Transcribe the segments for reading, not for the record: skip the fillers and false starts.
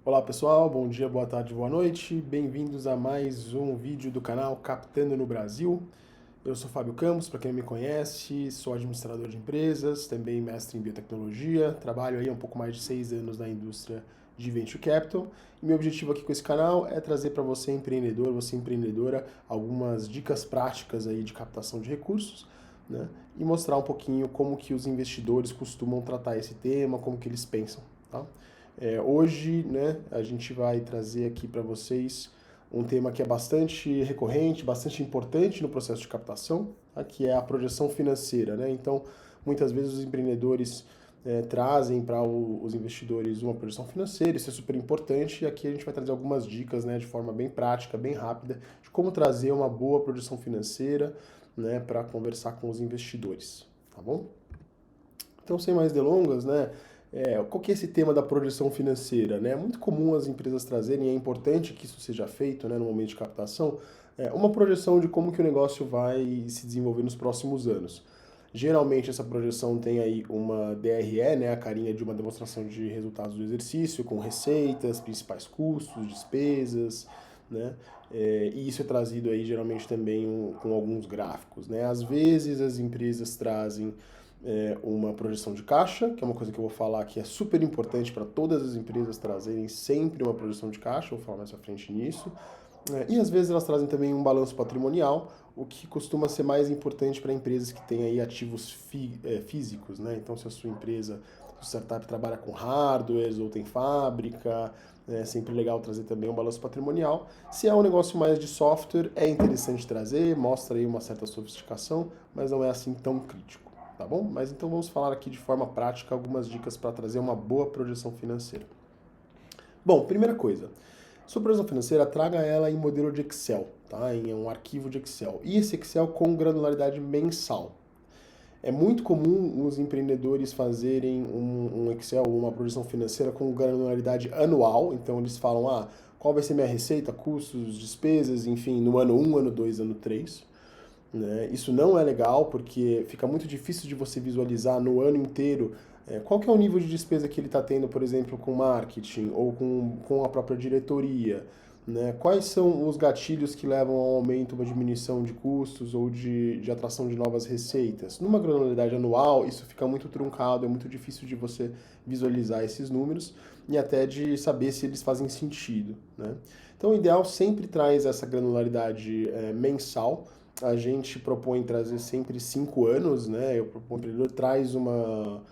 Olá pessoal, bom dia, boa tarde, boa noite. Bem-vindos a mais um vídeo do canal Captando no Brasil. Eu sou Fábio Campos, para quem não me conhece, sou administrador de empresas, também mestre em biotecnologia, trabalho aí há um pouco mais de 6 anos na indústria de Venture Capital. E meu objetivo aqui com esse canal é trazer para você empreendedor, você empreendedora, algumas dicas práticas aí de captação de recursos, né? E mostrar um pouquinho como que os investidores costumam tratar esse tema, como que eles pensam, tá? Hoje, né, a gente vai trazer aqui para vocês um tema que é bastante recorrente, bastante importante no processo de captação, tá? Que é a projeção financeira, né? Então, muitas vezes os empreendedores trazem para os investidores uma projeção financeira, isso é super importante, e aqui a gente vai trazer algumas dicas, né, de forma bem prática, bem rápida, de como trazer uma boa projeção financeira, né, para conversar com os investidores, tá bom? Então, sem mais delongas, né, qual que é esse tema da projeção financeira? Né? É muito comum as empresas trazerem, e é importante que isso seja feito, né, no momento de captação, uma projeção de como que o negócio vai se desenvolver nos próximos anos. Geralmente essa projeção tem aí uma DRE, né, a carinha de uma demonstração de resultados do exercício, com receitas, principais custos, despesas, né? E isso é trazido aí geralmente também com alguns gráficos, né? Às vezes as empresas trazem uma projeção de caixa, que é uma coisa que eu vou falar que é super importante para todas as empresas trazerem sempre uma projeção de caixa, eu vou falar mais à frente nisso. E às vezes elas trazem também um balanço patrimonial, o que costuma ser mais importante para empresas que têm aí ativos físicos, né? Então, se a sua empresa, se a startup trabalha com hardwares ou tem fábrica, é sempre legal trazer também um balanço patrimonial. Se é um negócio mais de software, é interessante trazer, mostra aí uma certa sofisticação, mas não é assim tão crítico, tá bom? Mas então vamos falar aqui de forma prática algumas dicas para trazer uma boa projeção financeira. Bom, primeira coisa, sua projeção financeira, traga ela em modelo de Excel, tá? Em um arquivo de Excel. E esse Excel com granularidade mensal. É muito comum os empreendedores fazerem um Excel ou uma projeção financeira com granularidade anual. Então eles falam, qual vai ser minha receita, custos, despesas, enfim, no ano 1, ano 2, ano 3. Né? Isso não é legal porque fica muito difícil de você visualizar no ano inteiro qual que é o nível de despesa que ele está tendo, por exemplo, com marketing ou com a própria diretoria. Né? Quais são os gatilhos que levam ao aumento ou diminuição de custos ou de atração de novas receitas? Numa granularidade anual, isso fica muito truncado, é muito difícil de você visualizar esses números e até de saber se eles fazem sentido. Né? Então, o ideal sempre traz essa granularidade mensal. A gente propõe trazer sempre 5 anos, né? Eu proponho que o empreendedor traz uma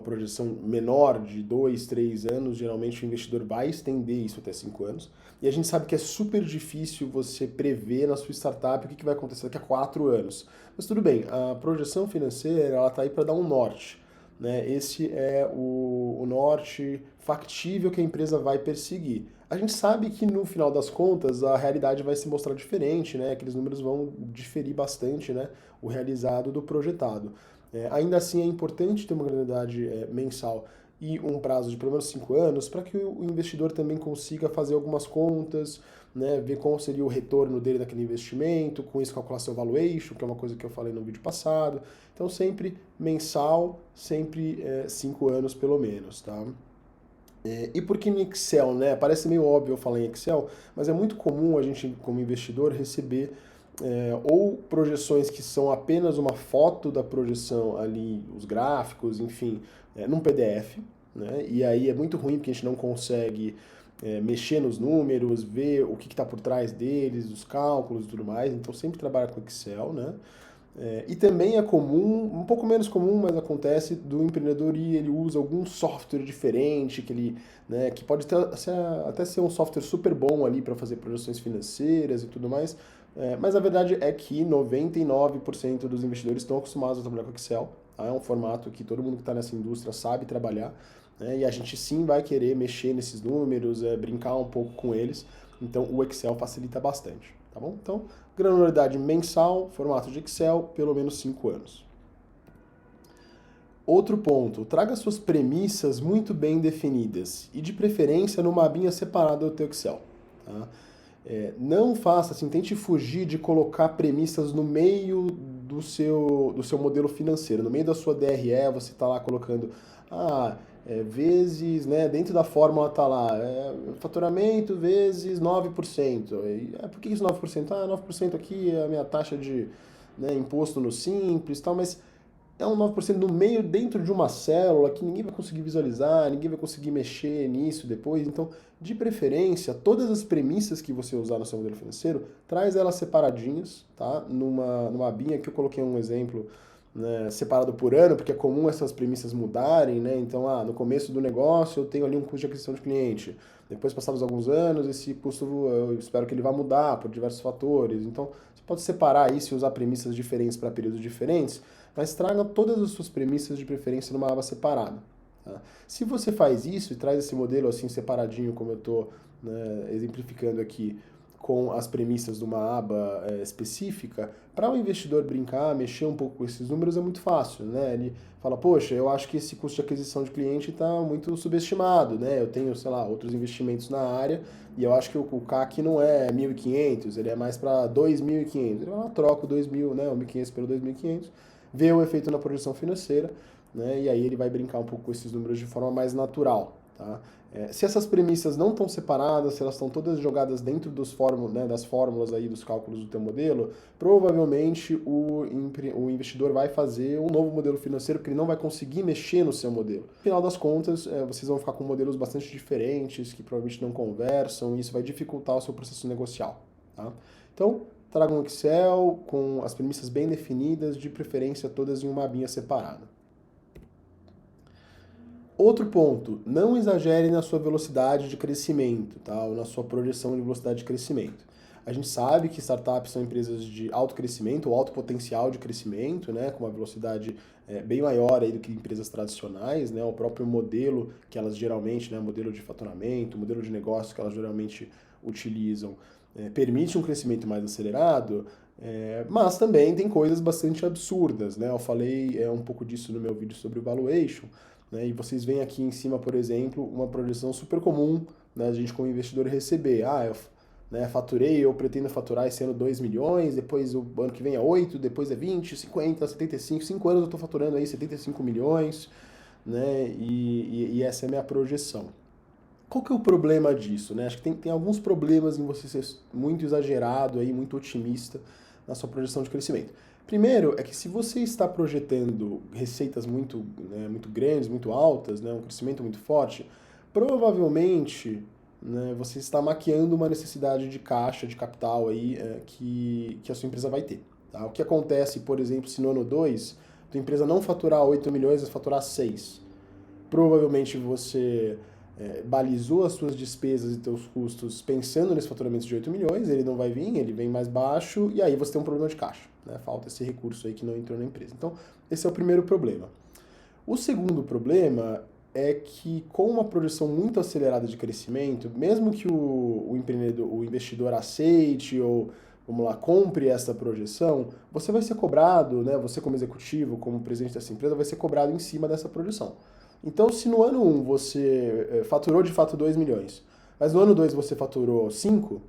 projeção menor de 2, 3 anos, geralmente o investidor vai estender isso até 5 anos. E a gente sabe que é super difícil você prever na sua startup o que vai acontecer daqui a 4 anos. Mas tudo bem, a projeção financeira ela está aí para dar um norte. Né? Esse é o norte factível que a empresa vai perseguir. A gente sabe que no final das contas a realidade vai se mostrar diferente, né? Aqueles números vão diferir bastante, né? O realizado do projetado. Ainda assim é importante ter uma granularidade mensal e um prazo de pelo menos 5 anos para que o investidor também consiga fazer algumas contas, né? Ver qual seria o retorno dele daquele investimento, com isso calcular seu valuation, que é uma coisa que eu falei no vídeo passado. Então sempre mensal, sempre 5 anos pelo menos, tá? E por que no Excel, né? Parece meio óbvio eu falar em Excel, mas é muito comum a gente, como investidor, receber ou projeções que são apenas uma foto da projeção ali, os gráficos, enfim, num PDF, né? E aí é muito ruim porque a gente não consegue mexer nos números, ver o que está por trás deles, os cálculos e tudo mais. Então sempre trabalha com Excel, né? E também é comum, um pouco menos comum, mas acontece, do empreendedor e ele usa algum software diferente, que ele, né, que pode até ser um software super bom ali para fazer projeções financeiras e tudo mais, mas a verdade é que 99% dos investidores estão acostumados a trabalhar com Excel, tá? É um formato que todo mundo que está nessa indústria sabe trabalhar, né, e a gente sim vai querer mexer nesses números, brincar um pouco com eles, então o Excel facilita bastante, tá bom? Então, granularidade mensal, formato de Excel, pelo menos 5 anos. Outro ponto, traga suas premissas muito bem definidas e de preferência numa abinha separada do teu Excel. Tá? Não faça assim, tente fugir de colocar premissas no meio do seu modelo financeiro, no meio da sua DRE, você está lá colocando, vezes, né, dentro da fórmula está lá, faturamento vezes 9%. Por que isso 9%? 9% aqui é a minha taxa de, né, imposto no Simples e tal, mas é um 9% no meio, dentro de uma célula que ninguém vai conseguir visualizar, ninguém vai conseguir mexer nisso depois. Então, de preferência, todas as premissas que você usar no seu modelo financeiro, traz elas separadinhas, tá? Numa abinha que eu coloquei um exemplo, né, separado por ano, porque é comum essas premissas mudarem, né? Então, no começo do negócio eu tenho ali um custo de aquisição de cliente. Depois, passados alguns anos, esse custo eu espero que ele vá mudar por diversos fatores. Então, você pode separar isso e usar premissas diferentes para períodos diferentes, mas traga todas as suas premissas de preferência numa aba separada. Tá? Se você faz isso e traz esse modelo assim separadinho, como eu estou, né, exemplificando aqui, com as premissas de uma aba específica, para o investidor brincar, mexer um pouco com esses números é muito fácil, né? Ele fala, poxa, eu acho que esse custo de aquisição de cliente está muito subestimado, né? Eu tenho, sei lá, outros investimentos na área e eu acho que o CAC não é 1.500, ele é mais para 2.500. Ele vai lá, troca o 2.000, né, o 1.500 pelo 2.500, vê o efeito na projeção financeira, né, e aí ele vai brincar um pouco com esses números de forma mais natural. Tá? Se essas premissas não estão separadas, se elas estão todas jogadas dentro das fórmulas aí, dos cálculos do teu modelo, provavelmente o investidor vai fazer um novo modelo financeiro porque ele não vai conseguir mexer no seu modelo. No final das contas, vocês vão ficar com modelos bastante diferentes, que provavelmente não conversam, e isso vai dificultar o seu processo negocial. Tá? Então, traga um Excel com as premissas bem definidas, de preferência todas em uma abinha separada. Outro ponto, não exagere na sua velocidade de crescimento, tá? Ou na sua projeção de velocidade de crescimento. A gente sabe que startups são empresas de alto crescimento ou alto potencial de crescimento, né? Com uma velocidade bem maior aí do que empresas tradicionais, né? O próprio modelo que elas geralmente, né? Modelo de faturamento, modelo de negócio que elas geralmente utilizam, permite um crescimento mais acelerado, mas também tem coisas bastante absurdas, né? Eu falei um pouco disso no meu vídeo sobre o valuation, né? E vocês veem aqui em cima, por exemplo, uma projeção super comum, né, a gente como investidor receber. Eu faturei, eu pretendo faturar esse ano 2 milhões, depois o ano que vem é 8, depois é 20, 50, 75, 5 anos eu estou faturando aí 75 milhões, né? E essa é a minha projeção. Qual que é o problema disso, né? Acho que tem alguns problemas em você ser muito exagerado, aí, muito otimista na sua projeção de crescimento. Primeiro é que se você está projetando receitas muito, né, muito grandes, muito altas, né, um crescimento muito forte, provavelmente, né, você está maquiando uma necessidade de caixa, de capital aí, que a sua empresa vai ter. Tá? O que acontece, por exemplo, se no ano 2, a tua empresa não faturar 8 milhões, vai faturar 6. Provavelmente você balizou as suas despesas e seus custos pensando nesse faturamento de 8 milhões, ele não vai vir, ele vem mais baixo, e aí você tem um problema de caixa, né? Falta esse recurso aí que não entrou na empresa. Então, esse é o primeiro problema. O segundo problema é que com uma projeção muito acelerada de crescimento, mesmo que o investidor aceite ou, vamos lá, compre essa projeção, você vai ser cobrado, né? Você como executivo, como presidente dessa empresa, vai ser cobrado em cima dessa projeção. Então, se no ano 1 você faturou de fato 2 milhões, mas no ano 2 você faturou 5,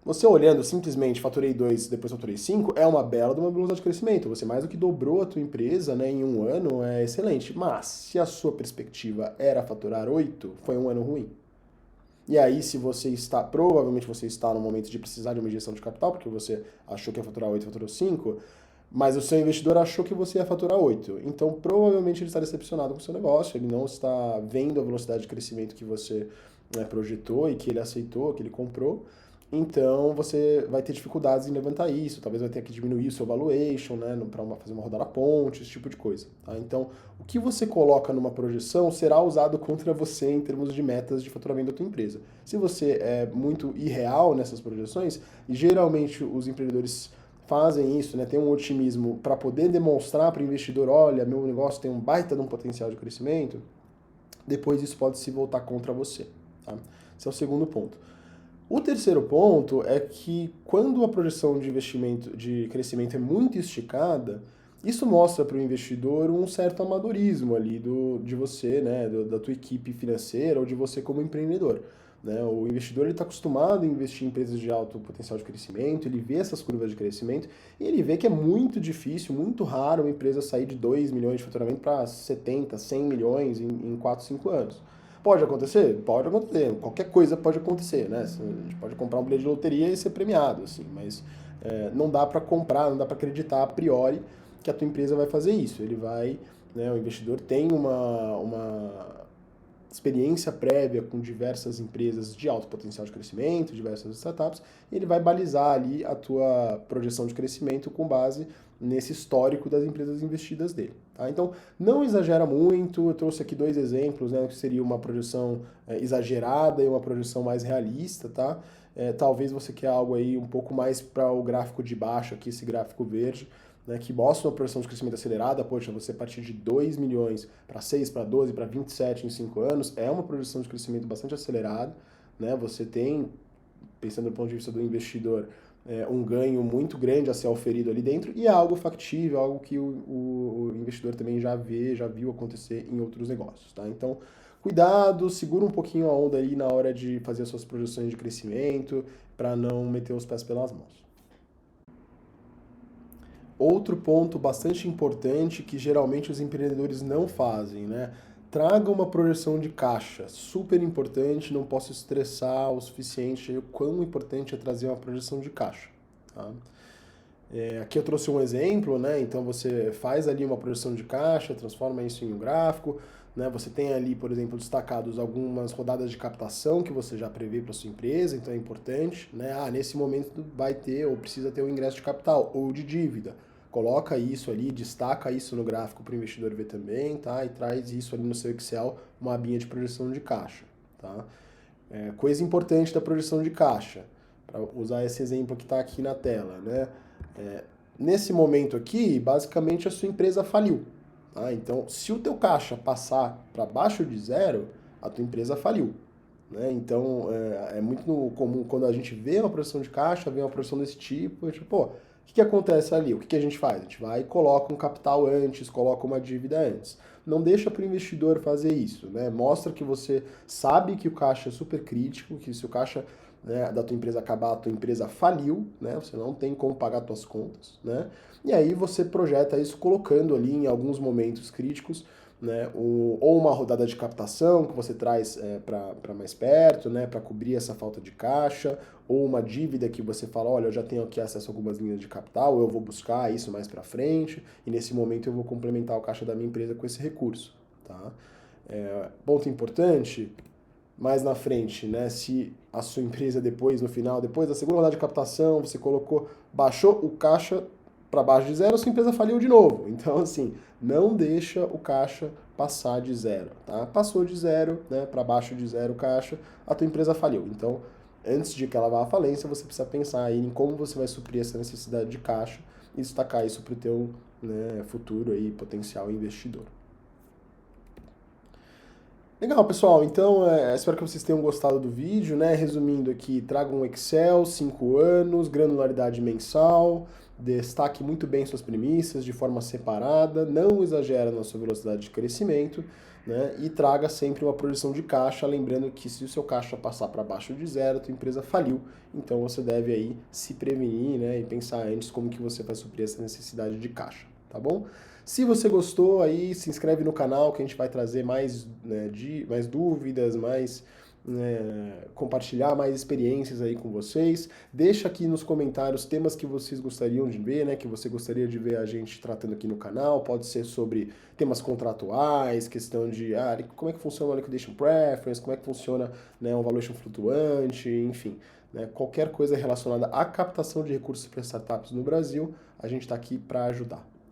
você olhando simplesmente faturei 2, depois faturei 5, é uma bela de uma velocidade de crescimento. Você mais do que dobrou a tua empresa, né, em um ano, é excelente. Mas, se a sua perspectiva era faturar 8, foi um ano ruim. E aí, se você está, provavelmente você está no momento de precisar de uma injeção de capital, porque você achou que ia faturar 8 e faturou 5, mas o seu investidor achou que você ia faturar 8. Então, provavelmente ele está decepcionado com o seu negócio, ele não está vendo a velocidade de crescimento que você, né, projetou e que ele aceitou, que ele comprou. Então, você vai ter dificuldades em levantar isso, talvez vai ter que diminuir o seu valuation, né, para fazer uma rodada ponte, esse tipo de coisa. Tá? Então, o que você coloca numa projeção será usado contra você em termos de metas de faturamento da tua empresa. Se você é muito irreal nessas projeções, e geralmente os empreendedores fazem isso, né, tem um otimismo para poder demonstrar para o investidor, olha, meu negócio tem um baita de um potencial de crescimento, depois isso pode se voltar contra você. Tá? Esse é o segundo ponto. O terceiro ponto é que quando a projeção de investimento, de crescimento é muito esticada, isso mostra para o investidor um certo amadorismo ali de você, né, da tua equipe financeira ou de você como empreendedor. né? O investidor está acostumado a investir em empresas de alto potencial de crescimento, ele vê essas curvas de crescimento e ele vê que é muito difícil, muito raro uma empresa sair de 2 milhões de faturamento para 70, 100 milhões em 4, 5 anos. Pode acontecer? Pode acontecer. Qualquer coisa pode acontecer, né? A gente pode comprar um bilhete de loteria e ser premiado, assim, mas não dá para comprar, não dá para acreditar a priori que a tua empresa vai fazer isso. Ele vai, né, o investidor tem uma experiência prévia com diversas empresas de alto potencial de crescimento, diversas startups, e ele vai balizar ali a tua projeção de crescimento com base nesse histórico das empresas investidas dele. Tá? Então, não exagera muito, eu trouxe aqui 2 exemplos, né, que seria uma projeção exagerada e uma projeção mais realista, tá? Talvez você quer algo aí um pouco mais para o gráfico de baixo, aqui esse gráfico verde, né, que mostra uma projeção de crescimento acelerada. Poxa, você partir de 2 milhões para 6, para 12, para 27 em 5 anos, é uma projeção de crescimento bastante acelerada, né? Você tem, pensando do ponto de vista do investidor, um ganho muito grande a ser oferido ali dentro, e é algo factível, algo que o investidor também já viu acontecer em outros negócios, tá? Então, cuidado, segura um pouquinho a onda aí na hora de fazer as suas projeções de crescimento, para não meter os pés pelas mãos. Outro ponto bastante importante que geralmente os empreendedores não fazem, né? Traga uma projeção de caixa, super importante, não posso estressar o suficiente o quão importante é trazer uma projeção de caixa. Tá? Aqui eu trouxe um exemplo, né? Então você faz ali uma projeção de caixa, transforma isso em um gráfico, né? Você tem ali, por exemplo, destacados algumas rodadas de captação que você já prevê para sua empresa, então é importante, né? Nesse momento vai ter ou precisa ter um ingresso de capital ou de dívida. Coloca isso ali, destaca isso no gráfico para o investidor ver também, tá? E traz isso ali no seu Excel, uma abinha de projeção de caixa, tá? Coisa importante da projeção de caixa, para usar esse exemplo que está aqui na tela, né? Nesse momento aqui, basicamente a sua empresa faliu, tá? Então, se o teu caixa passar para baixo de zero, a tua empresa faliu, né? Então, é muito comum quando a gente vê uma projeção de caixa, vê uma projeção desse tipo, a gente, pô, o que acontece ali? O que a gente faz? A gente vai e coloca um capital antes, coloca uma dívida antes. Não deixa para o investidor fazer isso, né? Mostra que você sabe que o caixa é super crítico, que se o caixa, né, da tua empresa acabar, a tua empresa faliu, né? Você não tem como pagar suas contas, né? E aí você projeta isso colocando ali em alguns momentos críticos, né, ou uma rodada de captação que você traz para mais perto, né, para cobrir essa falta de caixa, ou uma dívida que você fala, olha, eu já tenho aqui acesso a algumas linhas de capital, eu vou buscar isso mais para frente, e nesse momento eu vou complementar o caixa da minha empresa com esse recurso. Tá? Ponto importante, mais na frente, né, se a sua empresa depois, no final, depois da segunda rodada de captação, você baixou o caixa para baixo de zero, a sua empresa faliu de novo. Então, assim, não deixa o caixa passar de zero, tá? Passou de zero, né, para baixo de zero o caixa, a tua empresa faliu. Então, antes de que ela vá à falência, você precisa pensar aí em como você vai suprir essa necessidade de caixa e destacar isso para o teu, né, futuro aí, potencial investidor. Legal, pessoal. Então, espero que vocês tenham gostado do vídeo, né? Resumindo aqui, traga um Excel, 5 anos, granularidade mensal, destaque muito bem suas premissas de forma separada, não exagera na sua velocidade de crescimento, né? E traga sempre uma projeção de caixa, lembrando que se o seu caixa passar para baixo de zero, a tua empresa faliu, então você deve aí se prevenir, né? E pensar antes como que você vai suprir essa necessidade de caixa, tá bom? Se você gostou, aí se inscreve no canal que a gente vai trazer mais, né, mais dúvidas, mais, né, compartilhar mais experiências aí com vocês. Deixa aqui nos comentários temas que vocês gostariam de ver, né, que você gostaria de ver a gente tratando aqui no canal. Pode ser sobre temas contratuais, questão de como é que funciona o liquidation preference, como é que funciona, né, um valuation flutuante, enfim. Né, qualquer coisa relacionada à captação de recursos para startups no Brasil, a gente está aqui para ajudar.